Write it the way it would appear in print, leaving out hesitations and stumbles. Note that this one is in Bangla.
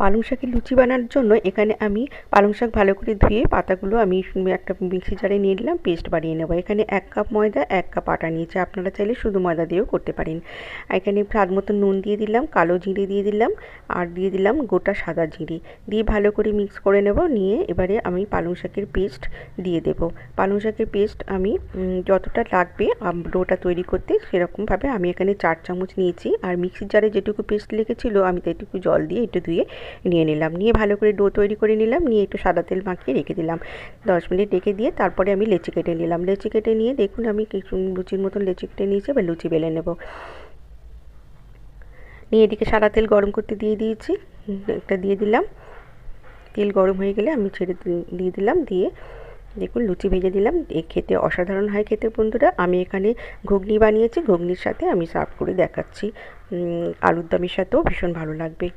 পালং শাকের লুচি বানানোর জন্য এখানে আমি পালং শাক ভালো করে ধুয়ে পাতাগুলো আমি একটা মিক্সি জারে নিয়ে নিলাম, পেস্ট বানিয়ে নেব। এখানে 1 কাপ ময়দা 1 কাপ আটা নিয়েছি, আপনারা চাইলে শুধু ময়দা দিয়েও করতে পারেন। এখানে স্বাদ মতো নুন দিয়ে দিলাম, কালো জিরে দিয়ে দিলাম, আর দিয়ে দিলাম গোটা সাদা জিরে দিয়ে ভালো করে মিক্স করে নেব। নিয়ে এবারে আমি পালং শাকের পেস্ট দিয়ে দেব। পালং শাকের পেস্ট আমি যতটা লাগবে ডোটা তৈরি করতে সেরকমভাবে আমি এখানে 4 চামচ নিয়েছি। আর মিক্সির জারে যেটুকু পেস্ট লেগেছিল আমি সেইটুকু জল দিয়ে একটু ধুয়ে নিয়ে নিলাম। নিয়ে ভালো করে ডো তৈরি করে নিলাম। নিয়ে একটু সাদা তেল মাখিয়ে রেখে দিলাম। 10 মিনিট রেখে দিয়ে তারপরে আমি লেচি কেটে নিলাম। লেচি কেটে নিয়ে দেখুন আমি কিছু লুচির মতন লেচি কেটে নিয়েছি, এবার লুচি বেলে নেব। নিয়ে এদিকে সাদা তেল গরম করতে দিয়ে দিয়েছি, একটা দিয়ে দিলাম। তেল গরম হয়ে গেলে আমি ছেড়ে দিয়ে দিলাম। দিয়ে দেখুন লুচি ভেজে দিলাম। খেতে অসাধারণ হয় খেতে বন্ধুরা। আমি এখানে ঘুগনি বানিয়েছি, ঘুগনির সাথে আমি সার্ভ করে দেখাচ্ছি। আলুর দমের সাথেও ভীষণ ভালো লাগবে।